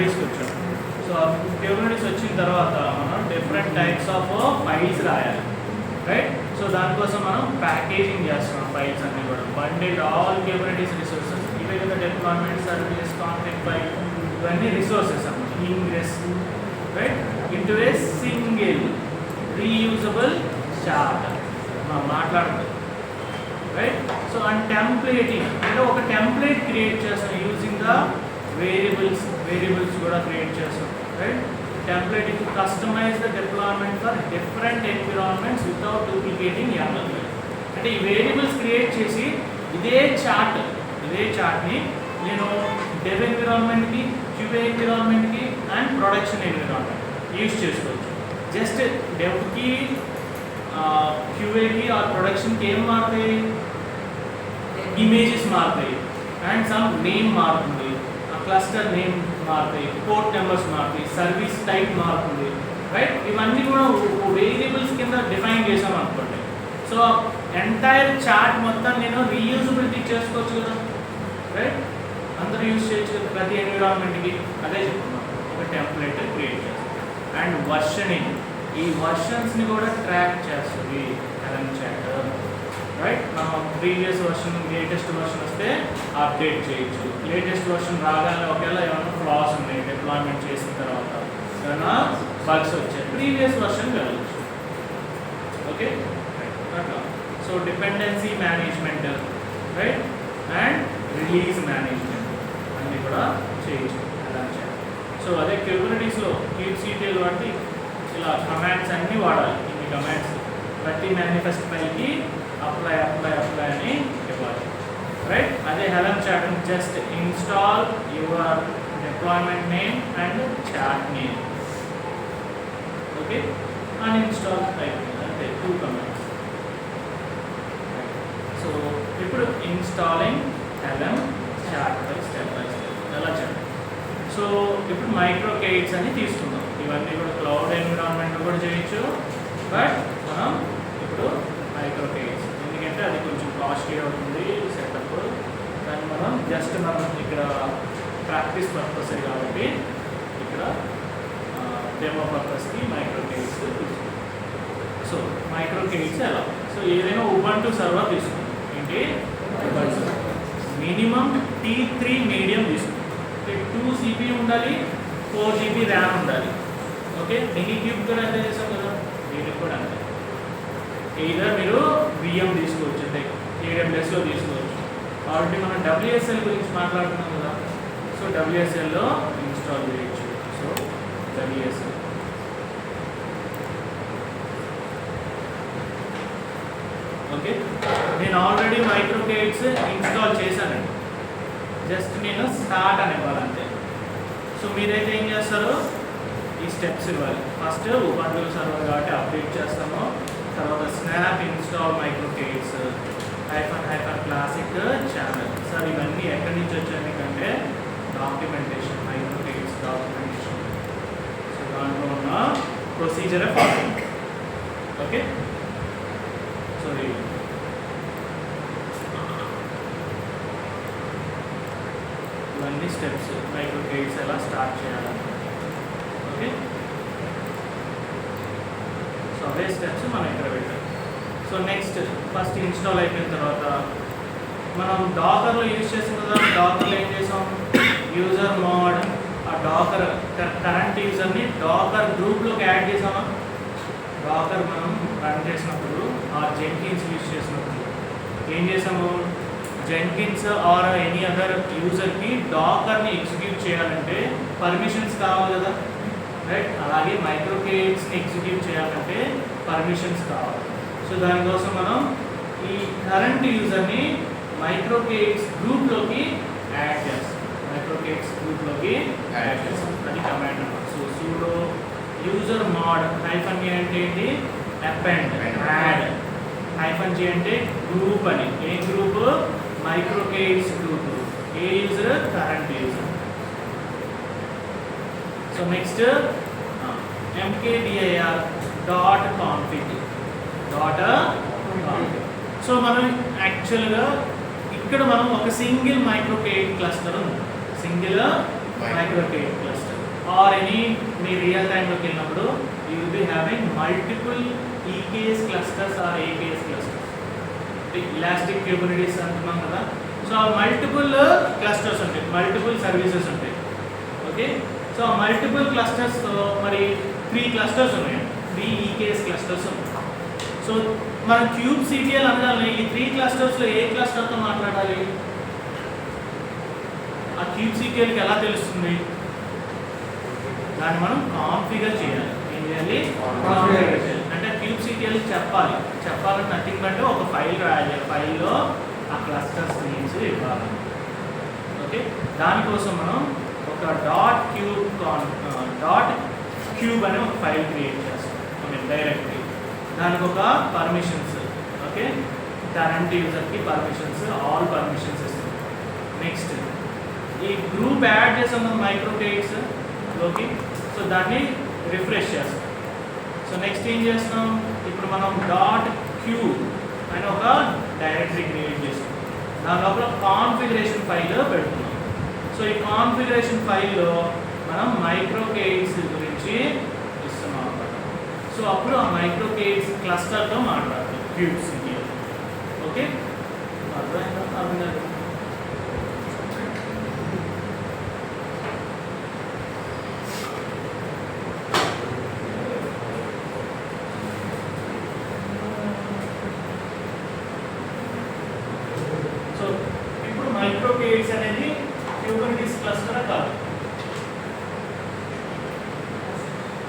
Kubernetes వచ్చాం. So Kubernetes వచ్చిన తర్వాత మనం డిఫరెంట్ టైప్స్ ఆఫ్ ఫైల్స్ రాయాలి, రైట్? సో దానికోసం మనం ప్యాకేజింగ్ చేస్తున్నాం ఫైల్స్ అన్ని కూడా. బండిల్ ఆల్ Kubernetes రిసోర్సెస్, ఇవే కదా డిప్లాయ్మెంట్, సర్వీస్, కాన్ఫిగ్ ఫైల్, ఇవన్నీ రిసోర్సెస్ అన్నమాట. Ingress, right, into a single reusable chart మనం మాట్లాడుతుంది, రైట్? సో అండ్ టెంప్లేటింగ్ అంటే ఒక టెంప్లేట్ క్రియేట్ చేస్తాం యూజింగ్ ద వేరియబుల్స్ కూడా క్రియేట్ చేస్తాం, right? Templating to customize the deployment for different environments without duplicating YAML. అంటే ఈ వేరియబుల్స్ క్రియేట్ చేసి ఇదే చార్ట్ని నేను డెవ్ ఎన్విరాన్మెంట్కి, QA ఎన్విరాన్మెంట్కి అండ్ ప్రొడక్షన్ ఎన్విరాన్మెంట్ యూజ్ చేసుకోవచ్చు. జస్ట్ డెవ్కి, QAకి ఆర్ ప్రొడక్షన్కి ఏం మారుతాయి? ఇమేజెస్ మారుతాయి అండ్ సమ్ నేమ్ మారుతుంది, క్లస్టర్ నేమ్ మారుతాయి, పోర్ట్ నెంబర్స్ మారుతాయి, సర్వీస్ టైప్ మారుతుంది, రైట్? ఇవన్నీ కూడా వేరియబుల్స్ కింద డిఫైన్ చేసాం అనుకోండి. సో ఎంటైర్ చార్ట్ మొత్తం నేను రీయూజబిలిటీ చేసుకోవచ్చు కదా, రైట్? అందరూ యూజ్ చేయొచ్చు కదా ప్రతి ఎన్విరాన్మెంట్కి. అదే చెప్తున్నాం, ఒక టెంప్లెట్ క్రియేట్ చేస్తాం. అండ్ వర్షనింగ్, ఈ వర్షన్స్ని కూడా ట్రాక్ చేస్తుంది Helm చాట్, రైట్? మనం ప్రీవియస్ వర్షన్, లేటెస్ట్ వర్షన్ వస్తే అప్డేట్ చేయొచ్చు. లేటెస్ట్ వర్షన్ రాగానే ఒకవేళ ఏమైనా ఫ్లాస్ ఉన్నాయి డిప్లాయ్మెంట్ చేసిన తర్వాత, ఏమైనా బగ్స్ వచ్చాయి, ప్రీవియస్ వర్షన్ వెళ్ళచ్చు. ఓకే, అట్లా. So dependency management, right, and release management అన్నీ కూడా చేయొచ్చు Helm చాట్. సో అదే Kubernetesలో kubectl వాటి ఇలా కమాండ్స్ అన్నీ వాడాలి. ఇన్ని కమాండ్స్ ప్రతి మేనిఫెస్ట్ ఫైల్కి అప్లై అని ఇవ్వాలి, రైట్? అదే Helm chart just install your deployment name and chart name, okay, uninstall అయిపోయింది, అంతే, 2 కమాండ్స్. సో ఇప్పుడు installing Helm chart step by step ఎలా చేయాలి. సో ఇప్పుడు మైక్రోకేట్స్ అని తీసుకుందాం. ఇవన్నీ కూడా క్లౌడ్ ఎన్విరాన్మెంట్ కూడా చేయొచ్చు, బట్ మనం ఇప్పుడు మైక్రోకేట్స్, ఎందుకంటే అది కొంచెం కాస్ట్లీ అవుతుంది సెటప్. కానీ మనం జస్ట్ ఇక్కడ ప్రాక్టీస్ పర్పస్ కాబట్టి ఇక్కడ డెమో పర్పస్కి మైక్రోకేట్స్ తీసుకుంటాం. సో మైక్రోకేట్స్ ఎలా? సో ఏదైనా ఉబంటు సర్వర్ తీసుకుంటాం. ఏంటి? మినిమం T3 మీడియం తీసుకుంటాం. 2 CPU ఉండాలి, 4 GB ర్యామ్ ఉండాలి. ఓకే, మినీక్యూబ్ కూడా అంతే చేసాం కదా, దీనికి కూడా అంతే. either మీరు VM తీసుకోవచ్చు, అంటే AWSలో తీసుకోవచ్చు. ఆల్రెడీ మనం WSL గురించి మాట్లాడుతున్నాం కదా, సో WSLలో ఇన్స్టాల్ చేయొచ్చు. సో WSL ఓకే, నేను ఆల్రెడీ మైక్రోకేట్స్ ఇన్స్టాల్ చేశానండి. జస్ట్ నేను స్టార్ట్ అని ఇవ్వాలంటే. సో మీరైతే ఏం చేస్తారు, ఈ స్టెప్స్ ఇవ్వాలి. ఫస్ట్ ఉబంటు సర్వర్ కాబట్టి అప్డేట్ చేస్తాము, తర్వాత snap install microk8s -classic channel. Sir ఇవన్నీ ఎక్కడి నుంచి వచ్చాయి కంటే డాక్యుమెంటేషన్, మైక్రోకేట్స్ డాక్యుమెంటేషన్. సో దాంట్లో ఉన్న ప్రొసీజర్ ఫాలో. ఓకే, సో ఇవన్నీ స్టెప్స్ మైక్రోకేట్స్ ఎలా స్టార్ట్ చేయాలి. ఓకే, సో అవే స్టెప్స్ మనం ఇక్కడ పెట్టాలి. సో నెక్స్ట్ ఫస్ట్ ఇన్స్టాల్ అయిపోయిన తర్వాత మనం డాకర్లో యూజ్ చేసాం కదా, డాకర్లో ఏం చేసాం, యూజర్ మోడ్, ఆ డాకర్ కరెంట్ యూజర్ని డాకర్ గ్రూప్లోకి యాడ్ చేసామా. డాకర్ మనం రన్ చేసినప్పుడు ఆ జెంకిన్స్ యూజ్ చేసినప్పుడు ఏం చేసాము, జెంకిన్స్ ఆర్ ఎనీ అదర్ యూజర్కి డాకర్ని ఎగ్జిక్యూట్ చేయాలంటే పర్మిషన్స్ కావాలి కదా, రైట్? అలాగే మైక్రోకేట్స్ని ఎగ్జిక్యూట్ చేయాలంటే పర్మిషన్స్ కావాలి. సో దానికోసం మనం ఈ కరెంట్ యూజర్ని మైక్రోకేట్స్ గ్రూప్లోకి యాడ్ చేస్తాం. అది కమాండ్ అన్నమాట. So sudo user mode -a అంటే ఏంటి, అపెండ్, యాడ్, -g అంటే గ్రూప్ అని. ఏ గ్రూప్? Microk8s group. ఏ user? Current user. So next mkdir.config. So మనం యాక్చువల్గా ఇక్కడ మనం ఒక సింగిల్ మైక్రోకేట్ క్లస్టర్ ఉంది, single microk8s cluster. Or any మీ రియల్ టైంలోకి వెళ్ళినప్పుడు you will be having multiple EKS clusters or AKS clusters. Elastic క్యూబిలిటీస్ అంటున్నాం కదా. సో మల్టిపుల్ క్లస్టర్స్ ఉంటాయి, మల్టిపుల్ సర్వీసెస్ ఉంటాయి. ఓకే, సో మల్టిపుల్ క్లస్టర్స్ మరి 3 క్లస్టర్స్ ఉన్నాయి, 3 ఈకేఎస్ క్లస్టర్స్ ఉన్నాయి. సో మనం క్యూబ్ సిటిఎల్ అనగానే ఈ 3 క్లస్టర్స్లో ఏ క్లస్టర్తో మాట్లాడాలి? ఆ క్యూబ్ సిటిఎల్కి ఎలా తెలుస్తుంది? దాన్ని మనం కాన్ఫిగర్ చేయాలి. ఏం చేయాలి? కాన్ఫిగర్ చేయాలి. అంటే క్యూబ్ సిటిఎల్ చెప్పాలంటే నథింగ్ బట్ ఒక ఫైల్ రాయాలి, ఫైల్లో ఆ క్లస్టర్స్ నేమ్స్ ఇవ్వాలి. ఓకే, దానికోసం మనం ఒక డాట్ క్యూబ్ అనే ఒక ఫైల్ క్రియేట్ చేస్తాం. ఐ మీన్ డైరెక్ట్లీ దానికి ఒక పర్మిషన్స్. ఓకే, కరెంట్ యూజర్కి పర్మిషన్స్, ఆల్ పర్మిషన్స్ ఇస్తాం. నెక్స్ట్ ఈ గ్రూప్ యాడ్ చేసాం మైక్రోకేట్స్ లోకి. సో దాన్ని రిఫ్రెష్ చేస్తాం. సో నెక్స్ట్ ఏం చేస్తాం, ఇప్పుడు మనం డాట్ క్యూబ్ అని ఒక డైరెక్టరీ క్రియేట్ చేస్తాం. దాని లోపల కాన్ఫిగరేషన్ ఫైల్ పెడుతున్నాం. సో ఈ కాన్ఫిగరేషన్ ఫైల్లో మనం మైక్రోకేట్స్ గురించి ఇస్తున్నాం అన్నమాట. సో అప్పుడు ఆ మైక్రోకేట్స్ క్లస్టర్తో మాట్లాడతాం క్యూబ్స్. ఓకే, అర్థమైందా? మైక్రోకేట్స్ అనేది క్యూబర్నెటిస్ క్లస్టర్ కాదు.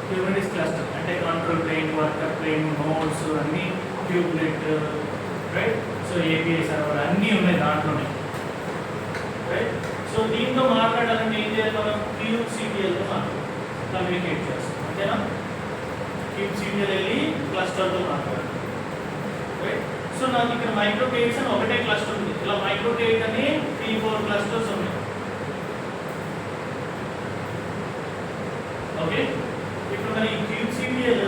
క్యూబర్నెటిస్ క్లస్టర్ అంటే control plane, worker plane, nodes అన్నీ kubelet, right. So API server అన్నీ ఉన్నాయి దాంట్లోనే, రైట్. సో దీంతో మాట్లాడాలంటే ఏం చేయాలి? మనం క్యూబ్ సిటిఎల్తో కమ్యూనికేట్ చేస్తాం, అంతేనా? క్యూబ్ సిటిఎల్ వెళ్ళి క్లస్టర్తో మాట్లాడాలి, రైట్. సో నాకు ఇక్కడ మైక్రోకేట్స్ అని ఒకటే క్లస్టర్ ఉంది. ఇలా మైక్రోకేట్ అని 3-4 క్లస్టర్స్ ఉన్నాయి. ఓకే, ఇప్పుడు మరి ఈ క్యూబ్ సిటిఎల్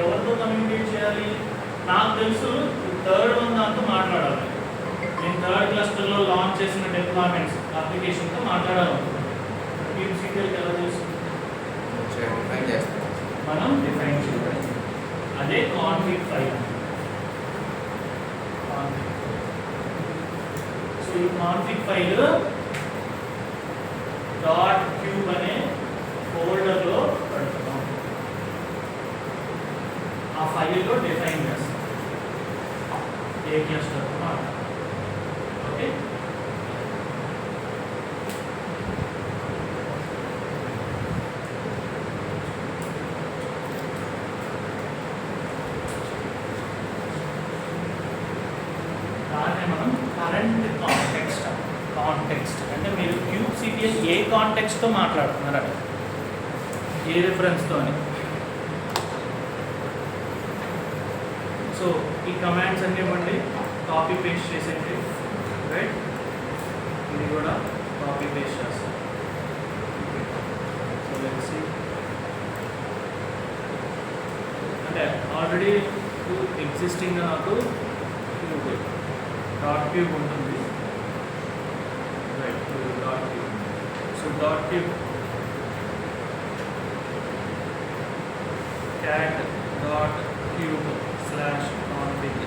ఎవరితో కమ్యూనికేట్ చేయాలి? నాకు తెలుసు థర్డ్ వన్ దాంతో మాట్లాడాలి. నేను థర్డ్ క్లస్టర్లో లాంచ్ చేసిన డిప్లాయ్మెంట్స్ అప్లికేషన్తో మాట్లాడాలి. క్యూబ్ సిటిఎల్కి ఎలా తెలుసు? మనం డిఫైన్ చేయాలి. అదే కాన్ఫిగ్ ఫైల్. సో ఈ కాన్ఫిగ్ ఫైల్ డాట్ క్యూబ్ అనే ఫోల్డర్లో పెడుతున్నాం. ఆ ఫైల్లో డిఫైన్ చేస్తాం ఏ క్లస్టర్. ఓకే, మనం కరెంట్ కాంటెక్స్ట్ అంటే మీరు క్యూబ్ సిటిఎల్ ఏ కాంటెక్స్ట్తో మాట్లాడుతున్నారట, ఏ రిఫరెన్స్తో అని. సో ఈ కమాండ్స్ అన్నీ ఇవ్వండి, కాపీ పేస్ట్ చేసేయండి, రైట్. ఇది కూడా కాపీ పేస్ట్ చేస్తాం. సో లెట్స్ సీ, అంటే ఆల్రెడీ ఎగ్జిస్టింగ్ నాకు క్యూబ్ డాట్ క్యూబ్ ఉంటుంది, right. Dot cube. So dot cube cat dot cube slash config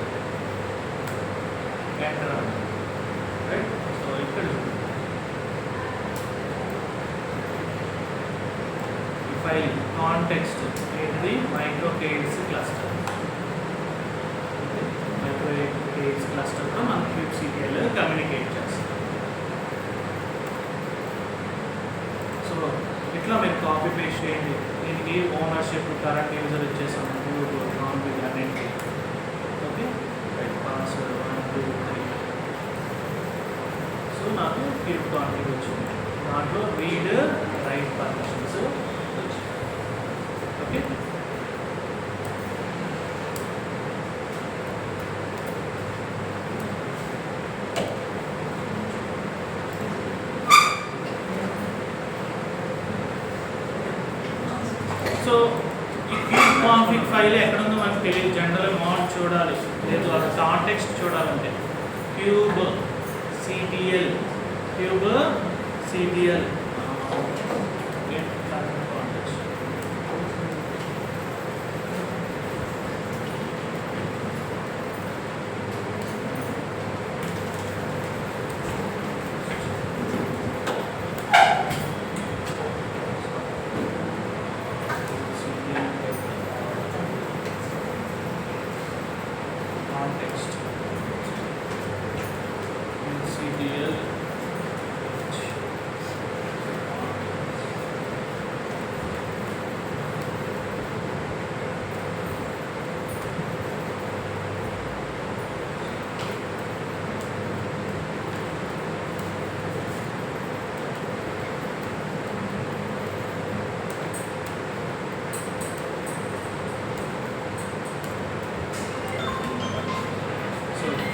enter, right. So ఇక్కడ ఈ ఫైల్ కాంటెక్స్ట్ ఏంటిది? మైక్రోకేట్స్ క్లస్టర్. మైక్రోకేట్స్ క్లస్టర్తో మనం క్యూబ్ సిటిఎల్ కమ్యూనికేట్ చేస్తాం. సో ఇట్లా మీరు కాపీ పేస్ట్ చేయండి. దీనికి ఓనర్షిప్, కరెంట్ యూజర్ ఇచ్చేసాము, కాన్ఫిగ్ అన్నింటి. Okay, right. పాస్వర్డ్ 1 2 3. సో నాకు క్యూబ్ కాన్ఫిగ్ వచ్చింది. దాంట్లో రీడ్ రైట్ పర్మిషన్స్ వచ్చింది. ఓకే, సో ఈ క్యూబ్ కాన్ఫిగ్ ఫైల్ ఎక్కడ ఉందో మనకు తెలియదు. జనరల్ మోడ్ చూడాలి, లేదు అది కాంటెక్స్ట్ చూడాలంటే cube CTL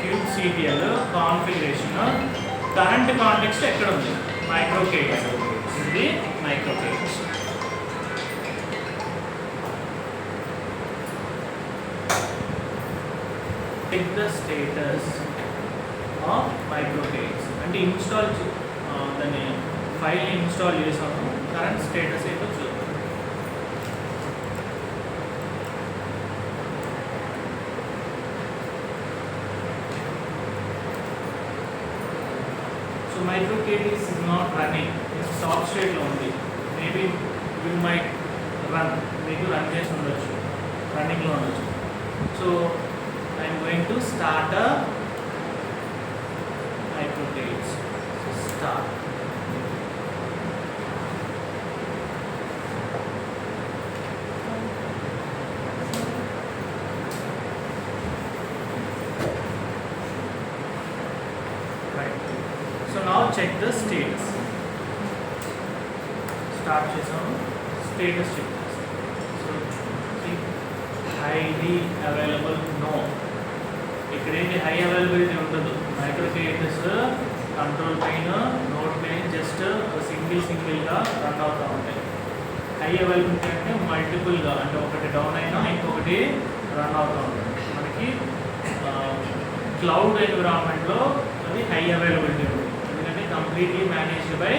QCTL configuration current context ఎక్కడ ఉంది? మైక్రోకేట్స్. ఇది మైక్రోకేట్స్. చెక్ ద స్టేటస్ ఆఫ్ మైక్రోకేట్స్ అంటే ఇన్స్టాల్ దాన్ని ఫైల్ని ఇన్స్టాల్ చేసాము. కరెంట్ స్టేటస్ ఏంటో చూద్దాం. MicroKTs is not running. It's stop state lo undi. Maybe you might run. Maybe run chesi undochu. Running lo undochu. So I am going to start a MicroKTs. So start. Now check the status. Start చేసాము. Status check చేస్తాం. So see ID available no. ఇక్కడ ఏంటి high availability ఉండదు. మైక్రోకేట్స్ control పైన note పైన just సింగిల్గా run అవుతూ ఉంటాయి. హై అవైలబిలిటీ అంటే మల్టిపుల్గా అంటే ఒకటి డౌన్ అయినా ఇంకొకటి రన్ అవుతూ ఉంటుంది. మనకి క్లౌడ్ ఎన్విరాన్మెంట్లో అది హై అవైలబిలిటీ ఉంటుంది. Completely managed by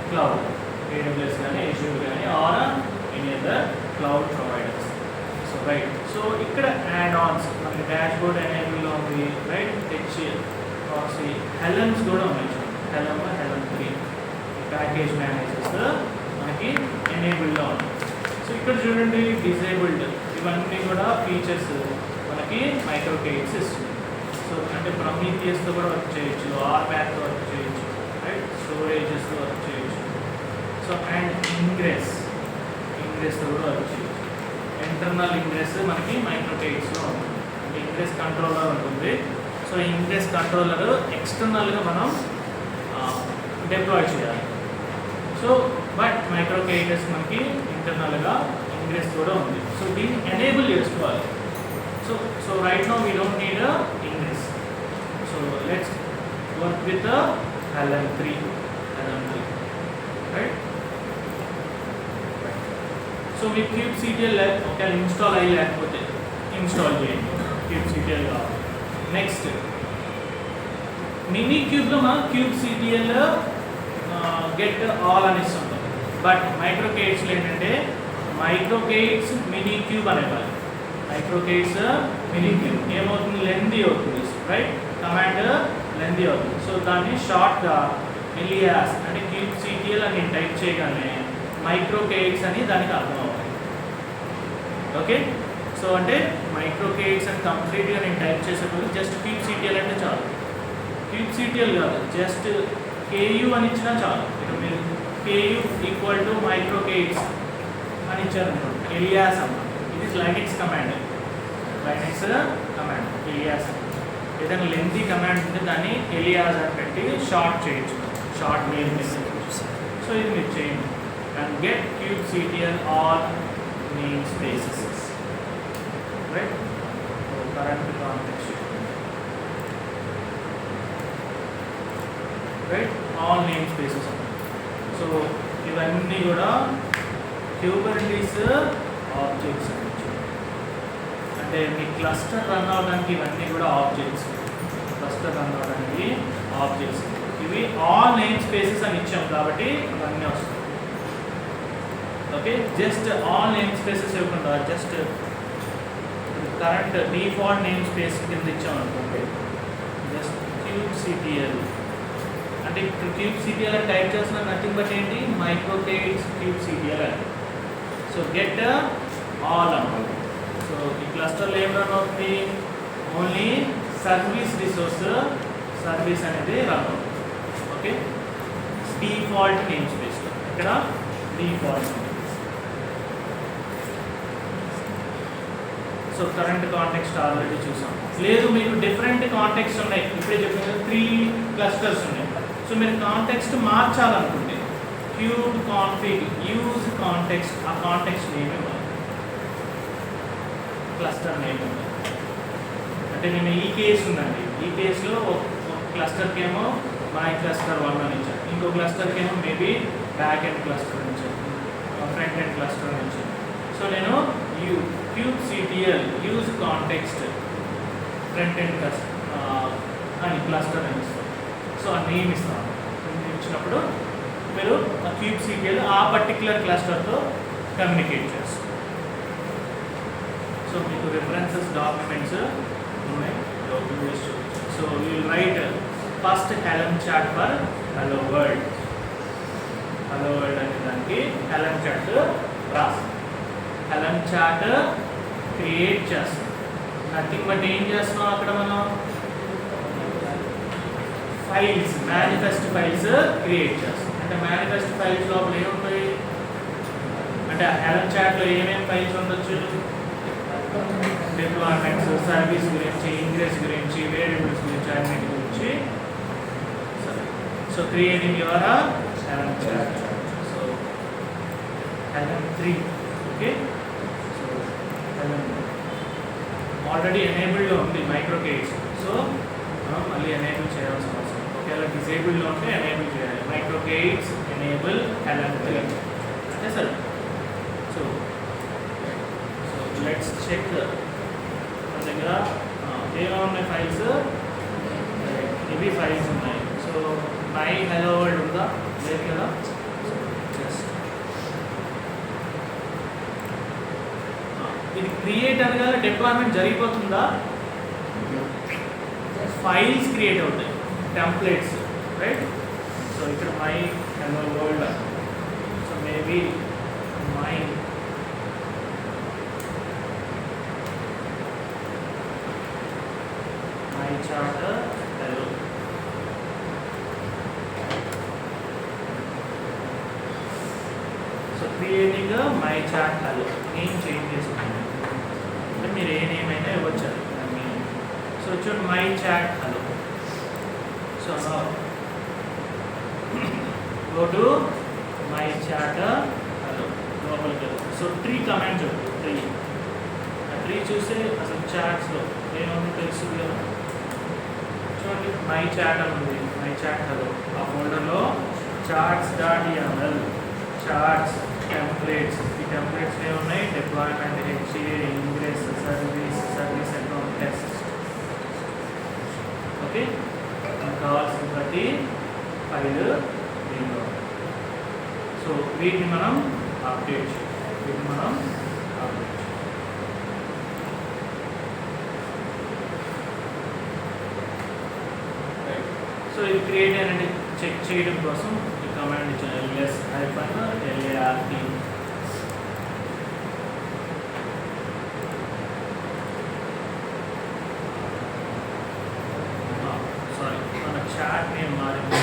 cloud, AWS కానీ Azure కానీ or any other cloud providers. So right. So ఇక్కడ add-ons మనకి dashboard enable లో ఉంది, right? Proxy, Helms కూడా ఉన్నాయి. Helm 3 ప్యాకేజ్ మేనేజర్స్ మనకి ఎనేబుల్ లో ఉంది. సో ఇక్కడ చూడండి డిసేబుల్డ్ ఇవన్నీ కూడా ఫీచర్స్ మనకి మైక్రోకేట్స్ ఇస్తుంది. సో అంటే ప్రొమీథియస్తో కూడా వర్క్ చేయొచ్చు, RBACతో వర్క్ చేయొచ్చు, స్టోరేజెస్ వర్క్ చేయొచ్చు. సో అండ్ ఇంగ్రెస్తో కూడా వర్క్ చేయొచ్చు. ఇంటర్నల్ ఇంగ్రెస్ మనకి మైక్రోకేట్స్లో ఉంటుంది. అంటే ఇంగ్రెస్ కంట్రోలర్ ఉంటుంది. సో ఇంగ్రెస్ కంట్రోలర్ ఎక్స్టర్నల్గా మనం డిప్లాయ్ చేయాలి. సో బట్ మైక్రోకేట్స్ మనకి ఇంటర్నల్గా ఇంగ్రెస్ కూడా ఉంది. సో దీన్ని ఎనేబుల్ చేసుకోవాలి. So right now we don't need ingress. So let's work with LM3, right? So we kubectl okay install అయ్యి లేకపోతే ఇన్స్టాల్ చేయండి. kubectl కావాలి. నెక్స్ట్ మినీ క్యూబ్లో మనం kubectl గెట్ ఆల్ అని ఇస్తుంది. బట్ మైక్రోకేట్స్లో ఏంటంటే మైక్రోకేట్స్ మినీ క్యూబ్ అనేవాళ్ళు. మైక్రోకేట్స్ మినీ క్యూబ్ ఏమవుతుంది? లెందీ అవుతుంది, రైట్? కమాండ్ లెందీ అవుతుంది. సో దాన్ని షార్ట్గా ఎలియాస్ అంటే kubectl అని టైప్ చేయగానే మైక్రోకేట్స్ అని దానికి అర్థం అవుతుంది. ఓకే, సో అంటే మైక్రోకేట్స్ అని కంప్లీట్గా నేను టైప్ చేసేటప్పుడు జస్ట్ kubectl అంటే చాలు. kubectl కాదు, జస్ట్ KU అని ఇచ్చినా చాలు. ఇక మీరు KU ఈక్వల్ టు మైక్రోకేట్స్ అని ఇచ్చారనుకోండి, ఎలియాస్ అమ్మ. ఇది లైనెక్స్ కమాండ్, ఎలియాస్. ఏదైనా లెంతీ కమాండ్ ఉంటే దాన్ని ఎలియాస్ అని పెట్టి షార్ట్ చేయొచ్చు, షార్ట్ నేమ్ మెసేజ్. సో ఇది మీరు చేయండి. And get kubectl all name spaces, right? Current context, right? All name spaces. So ఇవన్నీ కూడా క్యూబర్నెటీస్ ఆబ్జెక్ట్స్ అనొచ్చు. అంటే మీ క్లస్టర్ రన్ అవడానికి ఇవన్నీ కూడా ఆబ్జెక్ట్స్. క్లస్టర్ రన్ అవడానికి ఆబ్జెక్ట్స్ ఇవి ఆల్ నేమ్ స్పేసెస్ అని ఇచ్చాం కాబట్టి అవన్నీ వస్తాయి. Okay, just all namespaces ఇవ్వకుండా just current default namespace కింద ఇచ్చామనుకోండి, జస్ట్ kubectl అంటే ఇక్కడ kubectl అని టైప్ చేస్తున్న నథింగ్ బట్ ఏంటి మైక్రోక్రేట్స్ kubectl అని. సో గెట్ ఆల్ అన్నమాట. సో ఈ క్లస్టర్లో ఏం రన్ అవుతుంది, ఓన్లీ సర్వీస్ రిసోర్స్ సర్వీస్ అనేది రన్ అవుతుంది. ఓకే, డిఫాల్ట్ నేమ్ స్పేస్ ఇక్కడ default. So current context already చూసాం. లేదు మీకు డిఫరెంట్ కాంటెక్స్ట్ ఉన్నాయి, ఇప్పుడే చెప్పిన 3 క్లస్టర్స్ ఉన్నాయి. సో మీరు కాంటెక్స్ట్ మార్చాలనుకుంటే క్యూబ్ కాన్ఫిగ్ యూజ్ కాంటెక్స్ట్, ఆ కాంటెక్స్ట్ నేమ్ ఇవ్వాలి, క్లస్టర్ నేమ్ ఇవ్వాలి. అంటే నేను ఈ కేసు ఉందండి, ఈ కేసులో ఒక క్లస్టర్కి ఏమో మై క్లస్టర్ 1 అని ఇచ్చాను, ఇంకో క్లస్టర్కి ఏమో మేబీ బ్యాక్ ఎండ్ క్లస్టర్ నుంచి, ఫ్రంట్ ఎండ్ క్లస్టర్ నుంచి. సో నేను kubectl use context front end అని క్లస్టర్ అని ఇస్తాను. సో ఆ నేమ్ ఇస్తాను. ఇచ్చినప్పుడు మీరు ఆ kubectl ఆ పర్టిక్యులర్ క్లస్టర్తో కమ్యూనికేట్ చేస్తారు. సో మీకు రిఫరెన్సెస్ డాక్యుమెంట్స్ ఉన్నాయి. So you will write first helm chat for hello world. hello world అనే దానికి helm chat రాసి helm chat క్రియేట్ చేస్తాం. నథింగ్ బట్ ఏం చేస్తున్నాం అక్కడ మనం ఫైల్స్, మేనిఫెస్ట్ ఫైల్స్ క్రియేట్ చేస్తాం. అంటే మేనిఫెస్ట్ ఫైల్స్ లోపల ఏముంటాయి అంటే helm chat లో ఏమేమి ఫైల్స్ ఉండొచ్చు, డిప్లాయ్మెంట్స్, సర్వీస్ గురించి, ఇంగ్రెస్ గురించి, వేరియబుల్స్ గురించి, అన్నిటి గురించి. So creating your helm chat. So helm 3. Okay, so helm already ఎనేబుల్డ్లో ఉంది మైక్రోకేట్స్. సో మళ్ళీ ఎనేబుల్ చేయాల్సిన అవసరం, ఒకవేళ డిసేబుల్డ్లో ఉంటే ఎనేబుల్ చేయాలి. మైక్రోకేట్స్ ఎనేబుల్ helm 3 అంటే సరే. సో సో లెట్స్ చెక్ మన దగ్గర ఏమేమి ఉన్నాయి ఫైల్స్, ఇవి ఫైల్స్ ఉన్నాయి. సో మై హెలో వరల్డ్ ఉందా, లేదు కదా. జస్ట్ ఇది క్రియేట్ అనగా డిప్లాయ్మెంట్ జరిగిపోతుందా, ఫైల్స్ క్రియేట్ అవుతాయి, టెంప్లెట్స్, రైట్. సో ఇక్కడ my hello world, so maybe my chat hello. So creating my chart hello name change చేసుకుంటాను, అంటే మీరు ఏ నేమ్ అయినా ఇవ్వచ్చు. సో చూడండి my chart hello. So go to my chart hello లోపలికి. సో 3 కమాండ్స్ ఉంటాయి. 3 చూస్తే అసలు చాట్స్లో ఏమన్నా తెలుస్తుంది కదా. చూడండి మై చాట్ అని ఉంది, మై చాట్ హలో. ఆ ఫోల్డర్లో charts.yml, చార్ట్స్, టెంప్లెట్స్. ఈ టెంప్లెట్స్ ఏమున్నాయి, deployment, HCA, ingress, service account, test. Okay, మనకు కావాల్సిన ప్రతి ఫైల్ దీనిలో. సో వీటిని మనం అప్డేట్ చేయాలి. సో ఇది క్రియేట్ అనేది చెక్ చేయడం కోసం ఈ కమాండ్ ఇచ్చాను, ls-lart. సారీ, మన చాట్ నేమ్ మారింది.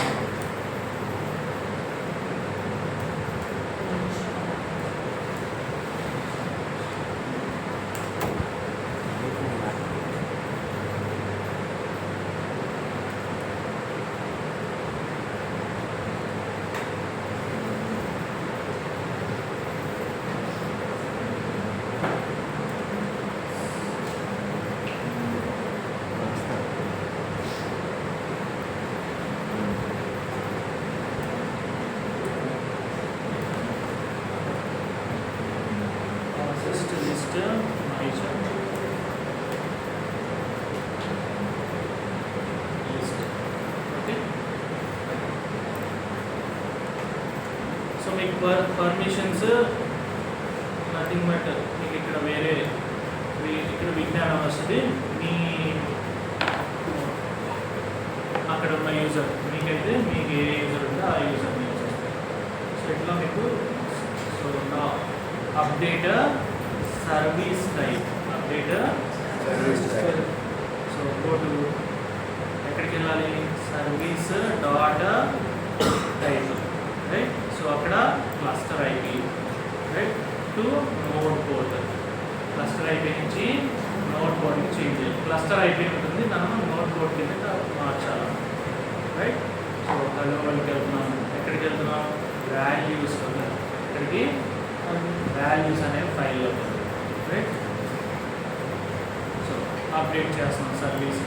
సో మీకు పర్మిషన్స్ నథింగ్ బట్ మీకు ఇక్కడ వేరే ఇక్కడ విజ్ఞానం వస్తుంది మీ అక్కడ ఉన్న యూజర్ మీకైతే మీకు ఏ యూజర్ ఉంటే ఆ యూజర్ యూజ్ చేస్తారు. సో ఇట్లా మీకు so update service type so go to ఎక్కడికి వెళ్ళాలి service dot type right. So అక్కడ cluster IP right to node port cluster IP నుంచి నోడ్ పోర్ట్కి చేంజ్ చేయాలి. క్లస్టర్ ఐపీ ఉంటుంది దాన్ని నోడ్ పోర్ట్ కింద మార్చాలి రైట్. సో హలో వాళ్ళకి వెళ్తున్నాం ఎక్కడికి వెళ్తున్నాం వాల్యూస్ ఇక్కడికి వాల్యూస్ అనే ఫైల్లో రైట్. సో అప్డేట్ చేస్తున్నాం సర్వీస్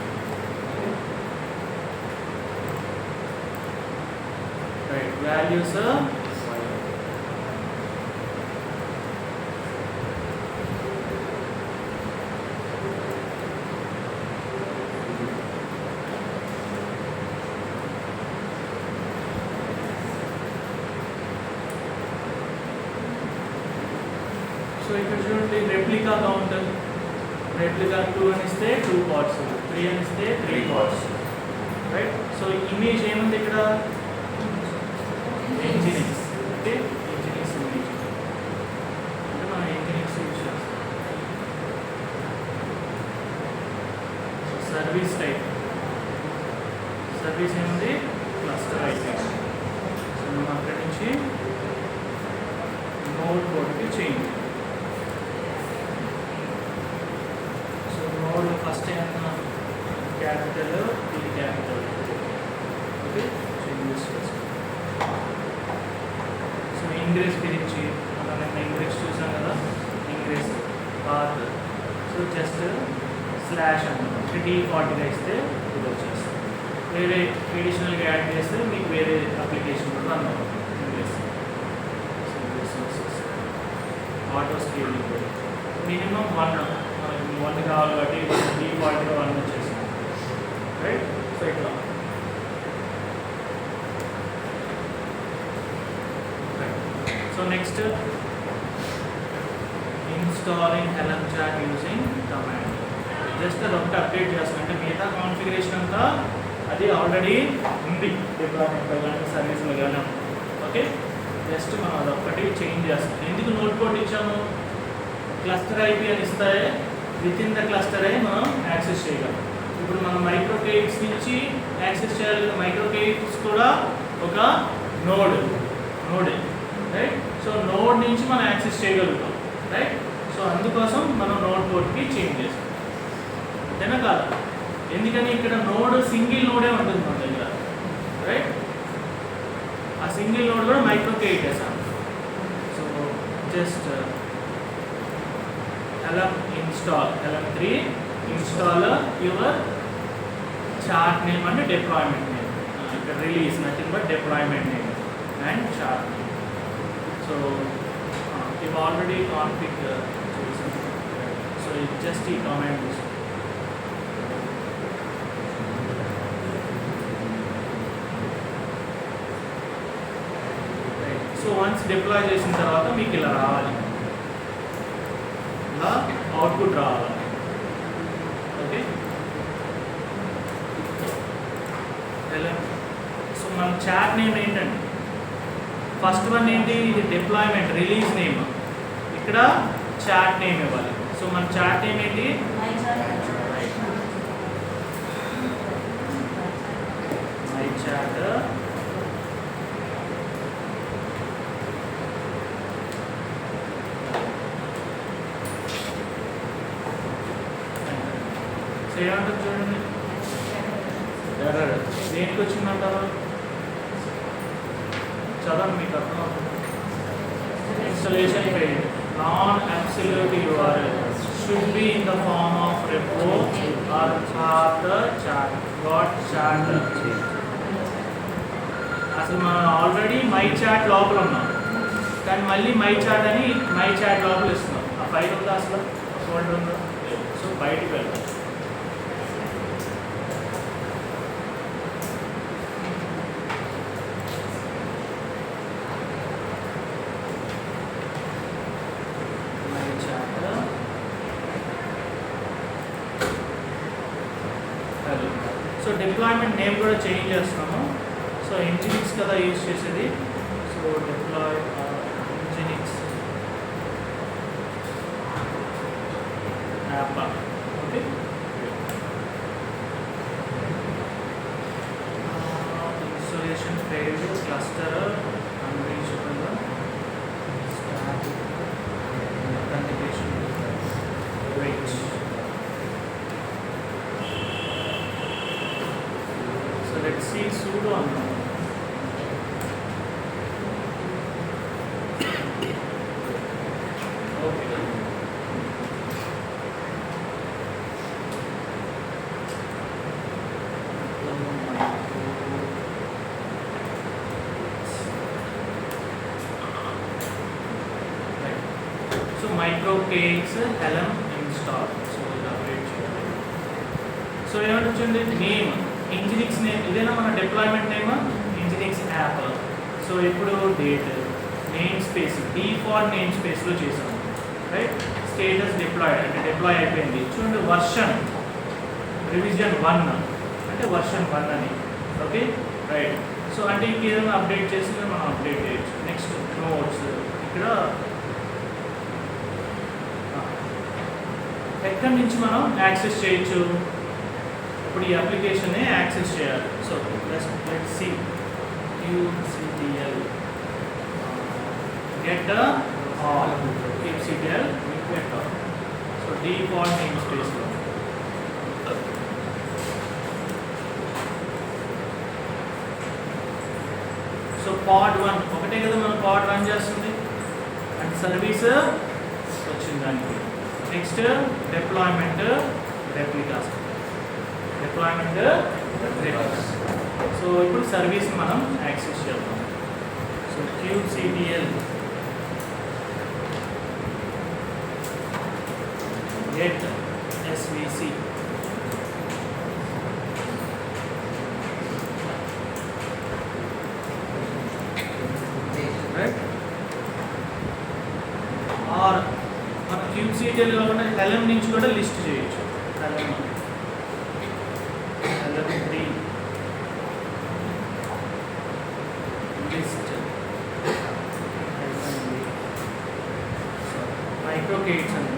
రైట్ వాల్యూస్ సో ఇక్కడ చూడండి రెప్లికా కౌంట్ రెప్లికా 2 అని ఇస్తే 2 పార్ట్స్ 3 అని ఇస్తే 3 పార్ట్స్ రైట్. సో ఇమేజ్ ఏముంది ఇక్కడ ఇంజినిక్స్ అంటే ఇంజినిక్స్ ఇమేజ్ అంటే మనం ఇంజినిక్స్ యూజ్ చేస్తాం. సో సర్వీస్ టైప్ సర్వీస్ ఏముంది క్లస్టర్ ఐపీ. సో మనం అక్కడి నుంచి నోడ్ పోర్ట్కి చేంజ్. ఫస్ట్ ఏమన్నా క్యాపిటల్ ఈ క్యాపిటల్ ఓకే చేంజెస్ చేసుకోండి. సో ఇంగ్రెస్ గురించి మనం ఇంగ్రెస్ చూసాం కదా ingress path. So just slash అన్నమాట D40గా ఇస్తే ఇది వచ్చేస్తుంది. వేరే ఎడిషనల్గా యాడ్ చేస్తే మీకు వేరే అప్లికేషన్ కూడా రన్ అవుతుంది ingress. So ingress auto scaling minimum 1 కావాలి కాబట్టి D40గా 1 వచ్చేసింది రైట్. సో ఇట్లా so next installing help chart using command. Just అది ఒకటి అప్డేట్ చేస్తాం అంటే మిగతా కాన్ఫిగరేషన్ అంతా అది ఆల్రెడీ ఉంది డిప్లాయ్మెంట్లో కానీ సర్వీస్లో కానీ ఓకే. జస్ట్ మనం అదొక్కటి చేంజ్ చేస్తాం. ఎందుకు నోట్ కోడ్ ఇచ్చాము క్లస్టర్ ఐపీ అని ఇస్తే విత్ ఇన్ ద క్లస్టరే మనం యాక్సెస్ చేయగలం. ఇప్పుడు మనం మైక్రోకేట్స్ నుంచి యాక్సెస్ చేయాలి. మైక్రోకేట్స్ కూడా ఒక నోడే రైట్. సో నోడ్ నుంచి మనం యాక్సెస్ చేయగలుగుతాం రైట్. సో అందుకోసం మనం నోడ్ పోర్ట్కి చేంజ్ చేస్తాం అంతేనా కాదు. ఎందుకని ఇక్కడ నోడ్ సింగిల్ నోడే ఉంటుంది మన దగ్గర రైట్. ఆ సింగిల్ నోడ్ కూడా మైక్రోకేట్ వేసాం. So just LM3 install your chart name and deployment name. Release nothing but deployment name and chart name. So you've already configured. So it's just the command. Right. So once deploy చేసిన తర్వాత మీకు ఇలా రావాలి output రావాలి okay. So మన chat name ఏంటండి first one ఏంటి ఇది డిప్లాయ్మెంట్ రిలీజ్ నేమ్. ఇక్కడ చాట్ నేమ్ ఇవ్వాలి. సో మన చాట్ నేమ్ ఏంటి మై చాట్ ఏమంటారు చూడండి ఎర్రర్ దేనికి వచ్చిందంటారు చదవండి మీకు అర్థమవుతుంది. Installation page non absolute URL should be in the form of repo or path chat got chat. అసలు మనం ఆల్రెడీ మై చాట్ లోపల ఉన్నాం కానీ మళ్ళీ మై చాట్ అని మై చాట్ లోపల ఇస్తున్నాం. ఆ ఫైల్ ఉందా అసలు ఫోల్డర్ ఉందా? సో బయటికి వెళ్తాం. సో డిప్లాయ్మెంట్ నేమ్ కూడా చేంజ్ చేస్తున్నాము. సో ఇంజినిక్స్ కదా యూజ్ చేసేది. So deploy Nginx app. Okay, installation failed, cluster unreachable, authentication wait. So let's see sudo unknown. Okay, so microkx helm install. So ఇలా update చేయాలి. So ఏమంటే వచ్చింది name nginx name, ఇదేనా మన deployment name nginx app. So ఇప్పుడు date, namespace default name స్పేస్లో చేసాము, right. Status డిప్లాయ్డ్ అంటే డిప్లాయ్ అయిపోయింది. చూడండి వర్షన్ రివిజన్ 1 అంటే వర్షన్ 1 అని. Okay, right. సో అంటే ఇంకేదైనా అప్డేట్ చేసి మనం అప్డేట్ చేయొచ్చు. నెక్స్ట్ నోట్స్, ఇక్కడ ఎక్కడి నుంచి మనం యాక్సెస్ చేయొచ్చు. ఇప్పుడు ఈ అప్లికేషన్ని యాక్సెస్ చేయాలి. So let's see qctl get all qctl get all. So default name స్పేస్లో సో పాడ్ 1 ఒకటే కదా మనం పాడ్ రన్ చేస్తుంది అండ్ సర్వీస్ వచ్చింది దానికి. Next deployment replicas, deployment replicas. So ఇప్పుడు సర్వీస్ మనం యాక్సెస్ చేద్దాం. So qctl get svc. Right. Or మన qctl కాకుండా helm నుంచి కూడా లిస్ట్ చేయొచ్చు. helm 3 లిస్ట్ microkx అని.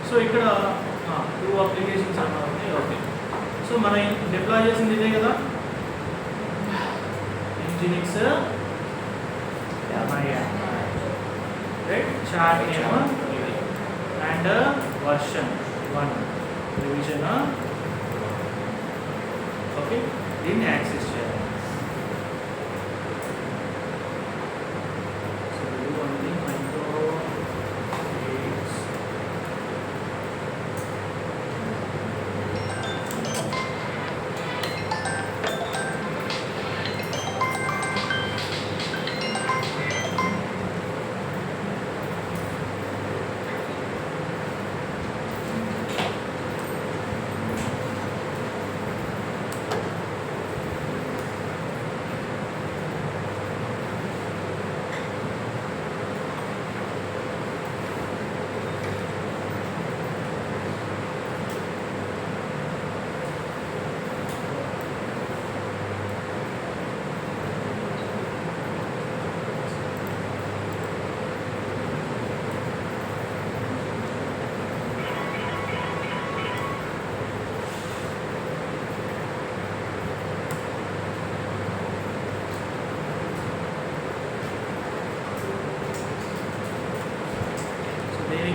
సో ఇక్కడ 2 అప్లికేషన్స్ అన్నమాట. ఓకే, సో మనం డిప్లాయ్ చేసింది ఇదే కదా nginx right. Chart name and version 1 revision. Okay, దీన్ని యాక్సెస్ చేయాలి. సో ఇది ఓన్లీ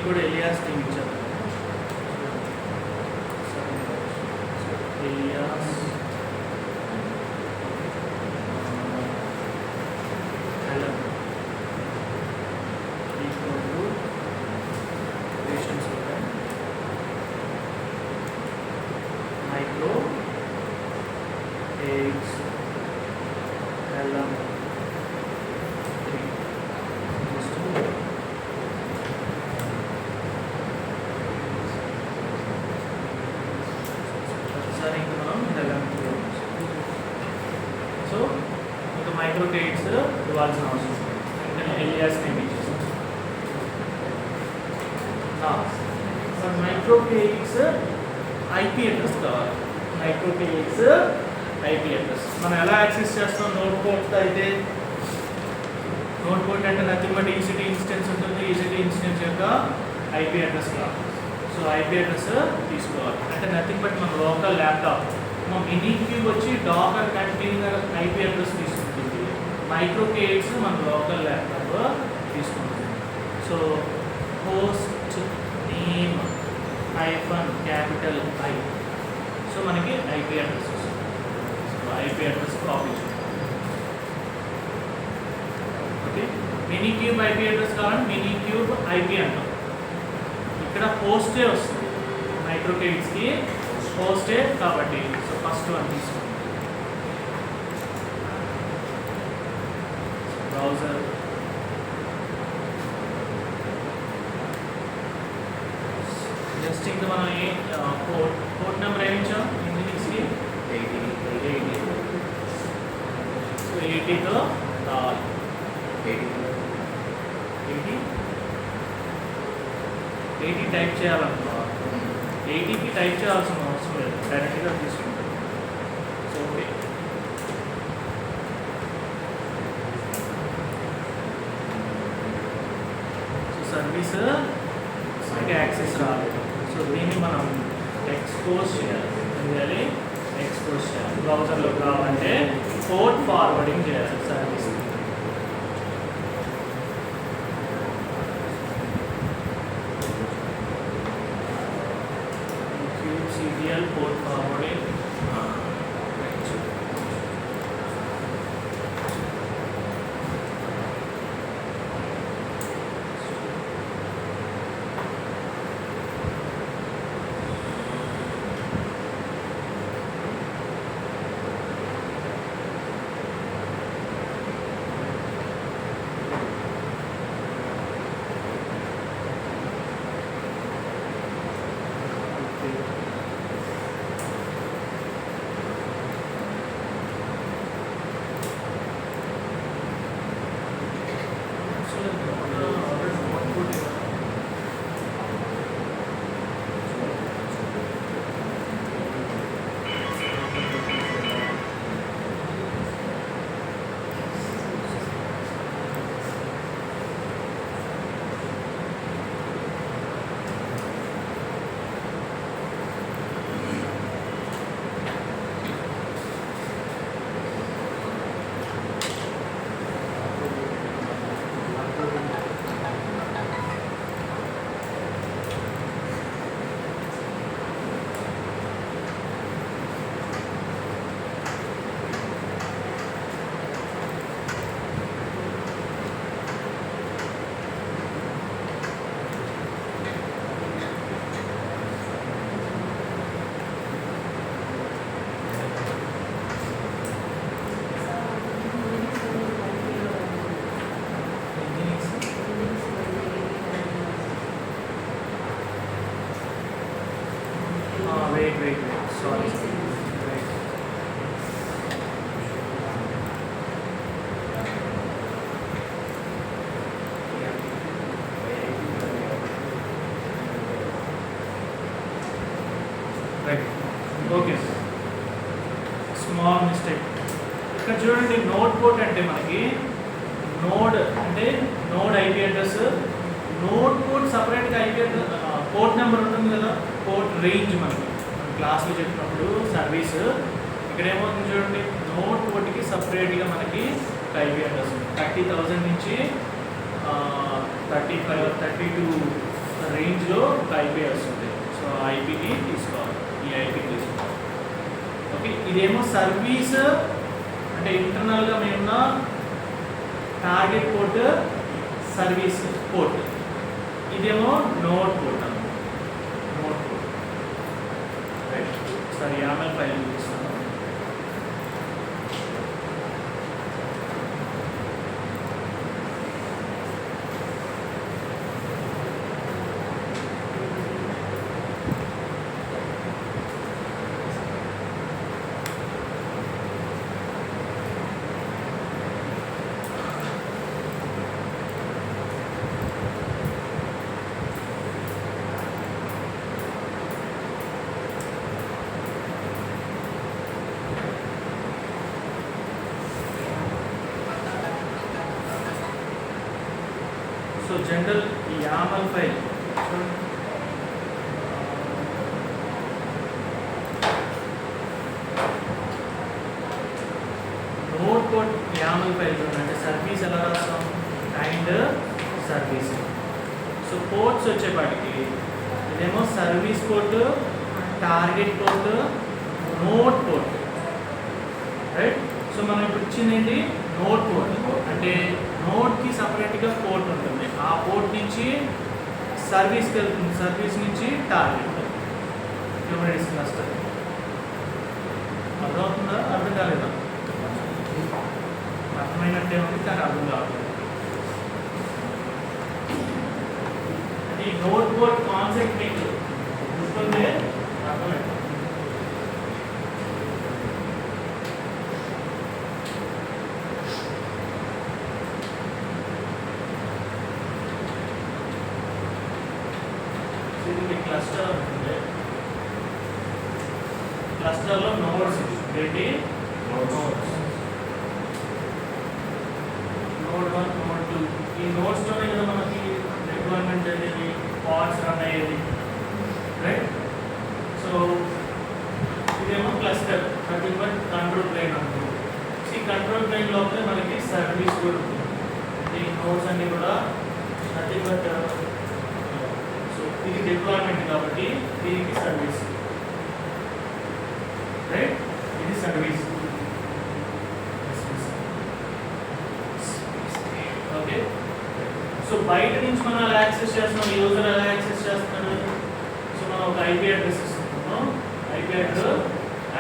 కూడా ఎలియాస్ టీమ్ ఇచ్చారు. Alias helm equal to operations micro x helm 3 just micro credits ఇవ్వాల్సిన అవసరం లేదు. అంటే ఎలియాస్ నేమ్ ఇచ్చేస్తాం. For micro credits IP address కావాలి. మైక్రో క్రెడిట్స్ ఐపీ అడ్రస్ మనం ఎలా యాక్సెస్ చేస్తాం? నోట్ పోర్ట్ అయితే నోట్ పోర్ట్ అంటే నథింగ్ బట్ ఈసీటీ ఇన్స్టెన్స్ ఉంటుంది. ఈసీటీ ఇన్స్టెన్స్ యొక్క ఐపీ అడ్రస్ కావాలి. సో ఐపీ అడ్రస్ తీసుకోవాలి అంటే నథింగ్ బట్ మన లోకల్ ల్యాప్టాప్. మా మినీ క్యూబ్ వచ్చి డాకర్ కంటైనర్ ఐపీ అడ్రస్ తీసుకుంటుంది. మైక్రో కేడ్స్ మన లోకల్ ల్యాప్టాప్ తీసుకుంటుంది. So host name hyphen capital I. So మనకి ఐపీ అడ్రస్ వస్తుంది. సో ఐపీ అడ్రస్ కాపీ చేయాలి. Okay, mini cube IP address కావాలంటే మినీ క్యూబ్ ఐపీ అంటాం. ఇక్కడ హోస్టే వస్తుంది మైక్రో క్రెడిట్స్కి, హోస్టే కాబట్టి. సో ఫస్ట్ వన్ తీసుకోండి. బ్రౌజర్ జస్ట్ ఇంకా మనం పోర్ట్ నెంబర్ ఏమిచ్చాం ఇంజనీర్స్కి 80. సో 80తో రావాలి. 80 టైప్ చేయాలనుకో 80కి టైప్ చేయాల్సిన అవసరం లేదు, డైరెక్ట్గా తీసుకుంటాం. సో ఓకే, సో సర్వీస్ మనకి యాక్సెస్ రాలేదు. సో దీన్ని మనం ఎక్స్పోజ్ చేయాలి. ఎక్స్పోజ్ చేయాలి. బ్రౌజర్లోకి రావాలంటే పోర్ట్ ఫార్వర్డింగ్ చేయాలి service. Port forwarding wait, sorry. Right. Okay. Small mistake. ఇక్కడ చూడండి, నోడ్ పోర్ట్ అంటే మనకి నోడ్ అంటే node IP address, node port సపరేట్గా ఐపీ అడ్రస్ పోర్ట్ నెంబర్ ఉంటుంది కదా, పోర్ట్ రేంజ్ మనకి క్లాస్లో చెప్పినప్పుడు సర్వీస్. ఇక్కడ ఏమవుతుంది చూడండి, నోడ్ పోర్ట్కి సపరేట్గా మనకి ఒక ఐపీ అడ్రస్ ఉంది. 30,000 నుంచి 35, 32 రేంజ్లో ఒక ఐపీ వస్తుంది. సో ఐపీని తీసుకోవాలి, ఈ ఐపీని తీసుకోవాలి. ఓకే, ఇదేమో సర్వీస్ అంటే ఇంటర్నల్గా మేమున్న టార్గెట్ పోర్ట్ సర్వీస్ పోర్ట్, ఇదేమో నోడ్ పోర్ట్ అన్నమాట. Node port right. సరే, YAML ఫైల్ చూపిస్తాను. So general YAML file node code YAML file చూడండి. సర్వీస్ ఎలా రాస్తాం, కైండ్ సర్వీస్. సో పోర్ట్స్ వచ్చేపాటికి ఇదేమో service port, target port, node port, right. So మనం ఇప్పుడు ఇచ్చింది ఏంటి, నోడ్ పోర్ట్. అంటే నోడ్కి సపరేట్గా పోర్ట్ ఉంటుంది, ఆ పోర్ట్ నుంచి సర్వీస్కి వెళ్తుంది, సర్వీస్ నుంచి టార్గెట్ క్యూబర్నెటిస్ క్లస్టర్. అర్థమవుతుందా, అర్థం కాలేదా? అర్థమైనట్టే ఉంది కానీ అర్థం కావట్లేదు. అంటే నోడ్ పోర్ట్ కాన్సెప్ట్ మీకు గుర్తుంటే అర్థమైంది. క్లస్టర్ ఉంటుంది, క్లస్టర్లో నోడ్స్ ఏంటి, నోడ్ 1 నోడ్ 2. ఈ నోడ్స్తోనే కదా మనకి డిప్లాయ్మెంట్ అనేది, పాడ్స్ రన్ అయ్యేది, రైట్. సో ఇదేమో cluster, nothing but control plane అనుకుంటుంది. ఈ కంట్రోల్ ప్లేన్ లోపలే మనకి సర్వీస్ కూడా ఉంటుంది. ఈ నోడ్స్ అన్ని కూడా నథింగ్ బట్, ఇది డిప్లాయ్మెంట్ కాబట్టి దీనికి సర్వీస్, రైట్. ఇది సర్వీస్, ఓకే. సో బయట నుంచి మనం ఎలా యాక్సెస్ చేస్తున్నాం, యూజర్ ఎలా యాక్సెస్ చేస్తున్నాడు. సో మనం ఒక ఐపీ అడ్రస్ ఇస్తున్నాం, IP address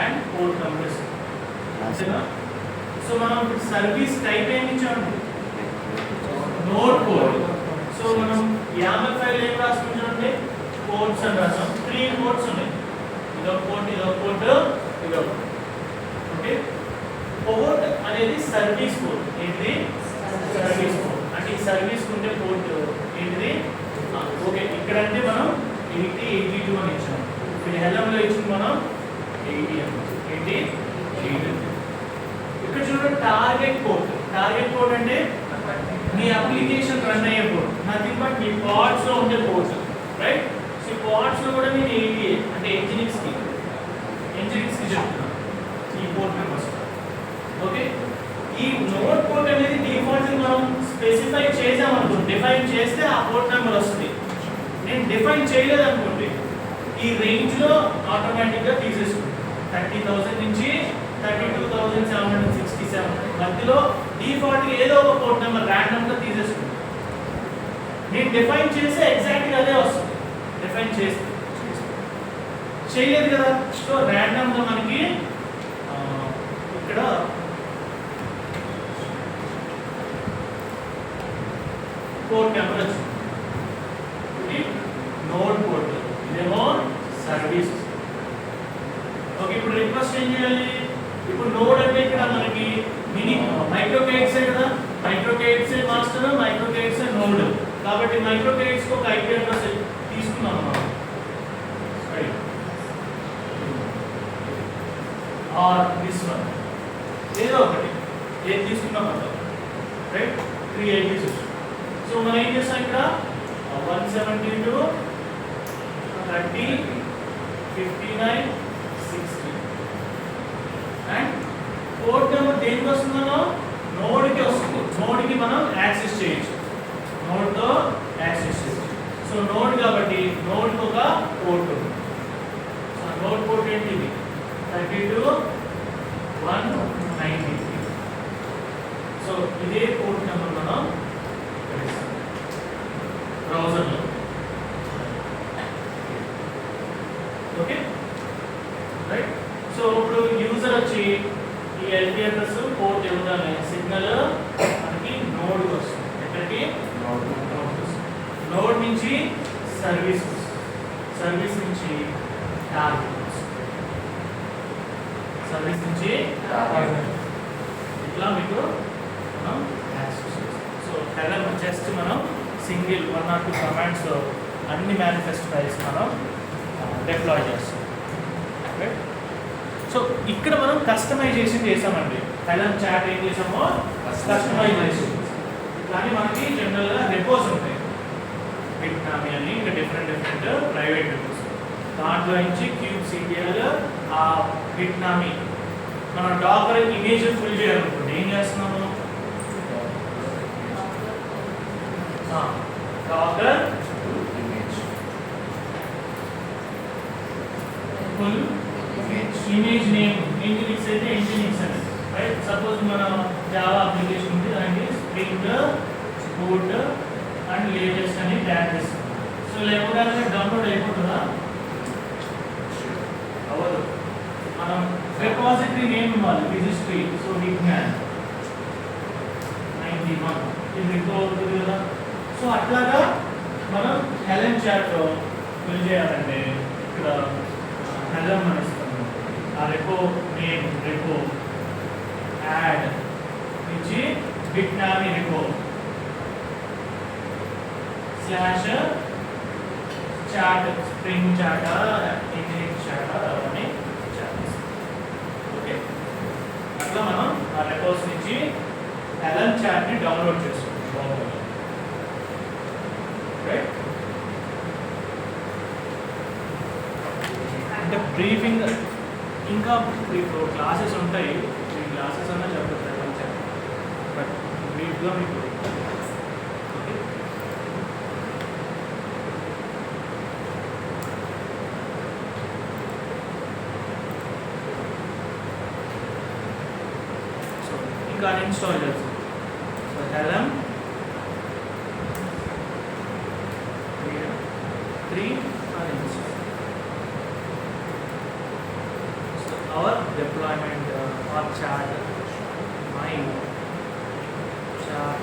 and port numbers, అంతేనా. సో మనం సర్వీస్ టైప్ ఏమి ఇచ్చామండి, నోడ్ పోర్ట్. సో మనం YAML ఫైల్ ఏం రాసుకుని చూడండి, పోర్ట్స్ అని రాసాం. 3 పోర్ట్స్ ఉన్నాయి, ఇదొక పోర్ట్, ఇదొక పోర్ట్, ఇదొక. ఓకే, పోర్ట్ అనేది సర్వీస్ పోర్ట్. ఏంటిది, సర్వీస్ పోర్ట్. అంటే ఈ సర్వీస్ ఉండే పోర్ట్ ఏంటిది, ఓకే. ఇక్కడంటే మనం 8082 అని ఇచ్చాం. ఇప్పుడు హెల్లంలో ఇచ్చింది మనం 80 అని. ఏంటి 80. ఇక్కడ చూడండి టార్గెట్ పోర్ట్. టార్గెట్ పోర్ట్ అంటే మీ అప్లికేషన్ రన్ అయ్యే పోర్ట్, నథింగ్ బట్ మీ పాడ్స్ లో ఉండే పోర్ట్, రైట్. సో పాడ్స్ లో కూడా నేను 80 అంటే ఎంజినిక్స్ కి చెప్తున్నాను ఈ పోర్ట్ నెంబర్స్. ఓకే, ఈ నోడ్ పోర్ట్ అనేది డిఫాల్ట్ మనం స్పెసిఫై చేసామనుకోండి, డిఫైన్ చేస్తే ఆ పోర్ట్ నెంబర్ వస్తుంది. నేను డిఫైన్ చేయలేదు అనుకోండి, ఈ రేంజ్ లో ఆటోమేటిక్ గా తీసేసుకుంటాను. 30,000 నుంచి 32,767 మధ్యలో డిఫాల్ట్ ఏదో ఒక పోర్ట్ నెంబర్ ర్యాండమ్ గా తీసేసుకుంటాను. నేను డిఫైన్ చేస్తే ఎగ్జాక్ట్ గా అదే వస్తుంది. డిఫైన్ చేస్తే చేయలేదు కదా, సో ర్యాండమ్ గా మనకి ఇక్కడ పోర్ట్ నెంబర్ వచ్చింది. ఇది నోడ్ పోర్ట్, ఇదేమో సర్వీస్. ఓకే, ఇప్పుడు రిక్వెస్ట్ ఏం చేయాలి, ఇప్పుడు నోడ్ అంటే ఇక్కడ మనకి మినీ మైక్రో కేక్స్ కదా, micro cakes master, micro cakes node. కాబట్టి మైక్రో కేక్స్ ఒక ఐపీ అడ్రస్ తీసుకున్నాం మనం, ఆర్ దిస్ వన్ ఏదో ఒకటి ఏది తీసుకున్నాం అంటాం, రైట్. 3 ఐపీస్. సో మనం ఏం చేస్తాం, ఇక్కడ 172 30 59 60 అండ్ పోర్ట్ నెంబర్ దేనికి వస్తుందో నోడ్కి వస్తుంది. నోడ్కి మనం యాక్సెస్ చేయొచ్చు, నోడ్తో యాక్సెస్ చేయొచ్చు. సో నోడ్ కాబట్టి నోడ్కి ఒక పోర్ట్ ఉంది. సో నోడ్ పోర్ట్ ఏంటి, 32 193. సో ఇదే పోర్ట్ నెంబర్ మనం బ్రౌజర్లో. Okay, right. సో ఇప్పుడు యూజర్ వచ్చి ఈ ఎల్పీ అడ్రస్ పోర్ట్ ఇవ్వగానే సిగ్నల్ మనకి నోడ్ వస్తుంది. ఎక్కడికి, నోడ్ నుంచి సర్వీస్, సర్వీస్ నుంచి టార్గెట్, సర్వీస్ నుంచి ఇట్లా మీకు మనం యాక్సెస్ చేస్తాం. సో హెలర్ జస్ట్ మనం సింగిల్ 1 or 2 కమాండ్స్ అన్ని మేనిఫెస్ట్ ఫైల్స్ మనం డిప్లాయ్ చేస్తాం. రైట్. సో ఇక్కడ మనం కస్టమైజేషన్ చేసామండి. హెలర్ చాట్ ఏం చేసామో కస్టమైజేషన్. కానీ మనకి జనరల్గా రెపోస్ ఉంటాయి బిట్నామీ అని, ఇంకా డిఫరెంట్ ప్రైవేట్ రెపోస్. దాంట్లో నుంచి kubectl ఆ బిట్నామీ మన డాకర్ ఇమేజ్ ఫిల్ చేయాలనుకుంటే ఏం చేస్తున్నాము, docker full image name nginx అయితే ఇంజినిక్స్ అని, రైట్. సపోజ్ మన జావా అప్లికేషన్ ఉంది, దానికి స్ప్రింగ్ బూట్ అండ్ లేటెస్ట్ అని ట్యాగ్ చేస్తాం. సో లేకపోతే డౌన్లోడ్ అయిపోతుందా? అవ్వదు. మనం రిపాజిటరీ నేమ్ ఇవ్వాలి, రిజిస్ట్రీ. సో విజ్ఞాన్ 91 ఇది రిపో అవుతుంది కదా. సో అట్లాగా మనం హెలెన్ చాట్ ఫిల్ చేయాలంటే ఇక్కడ హెలెన్ అని ఇస్తాము. ఆ రెపో నేమ్ రెపో యాడ్ నుంచి Bitnami repo slash chart spring chart engineering chart అవన్నీ చాట్. ఓకే, అట్లా మనం ఆ రెపోస్ నుంచి హెలెన్ చాట్ ని డౌన్లోడ్ చేసుకుంటాం. రైట్. అంటే బ్రీఫింగ్ ఇంకా ఇప్పుడు క్లాసెస్ ఉంటాయి, ఈ క్లాసెస్ అన్నా చెప్పచ్చు హెలెన్ చాట్, బట్ బ్రీఫ్గా మీకు ఇంకా అన్ఇన్స్టాల్ చేస్తాం. So Helen 3 uninstall. So our deployment or chat my chat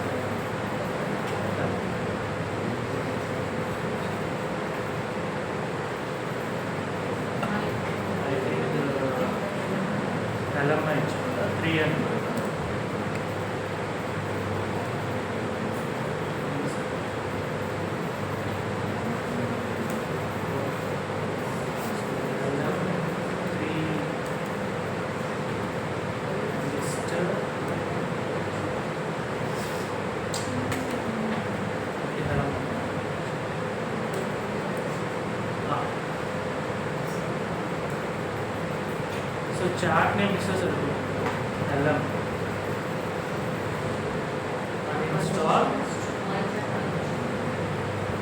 I think Helen 3 and so chat name is Helen uninstall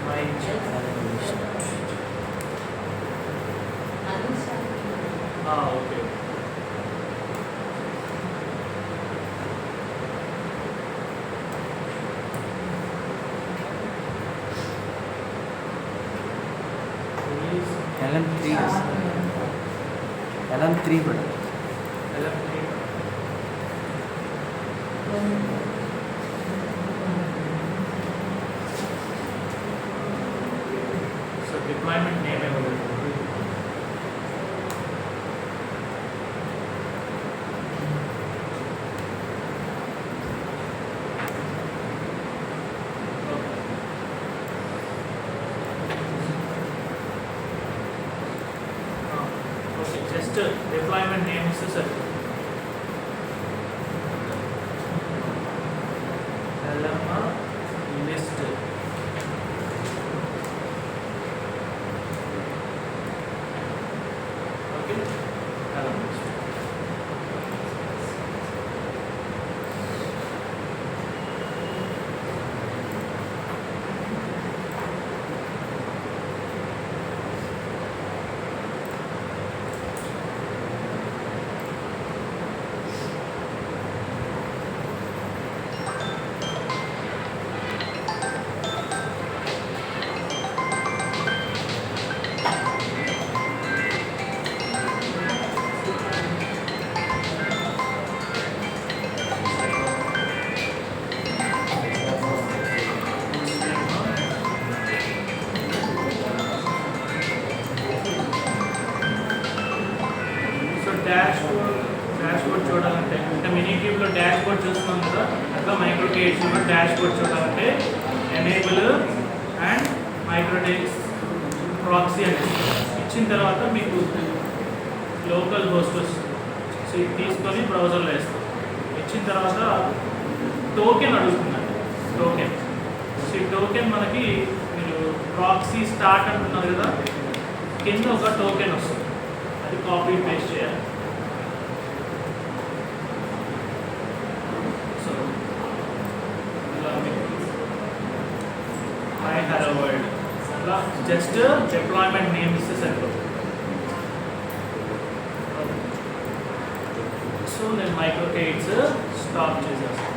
my chat. Okay. LM3 LM3 बड़ा LM3 so deployment name available. Just deployment name is sir Helm list. Okay, Helm list. Dash board చూడాలంటే అంటే mini క్యూబ్లో dash board చూస్తున్నాం కదా, అట్లా micro కేఎస్లో dash board చూడాలంటే enable and మైక్రోడేస్ proxy అని ఇచ్చిన తర్వాత మీకు లోకల్ హోస్ట్ వస్తుంది. సో ఇది తీసుకొని బ్రౌజర్లో వేస్తాం. ఇచ్చిన తర్వాత టోకెన్ అడుగుతున్నాను. టోకెన్. సో ఈ టోకెన్ మనకి మీరు ప్రాక్సీ స్టార్ట్ అంటున్నారు కదా, కింద ఒక టోకెన్ వస్తుంది, అది కాపీ పేస్ట్ చేయాలి. సో ఇలా మై హలో వరల్డ్ అలా జస్ట్ డిప్లాయ్మెంట్ నేమ్ ఇస్తే సరిపోతుంది. సో నేను మైక్రో క్రెడిట్స్ స్టాప్ చేసేస్తాను.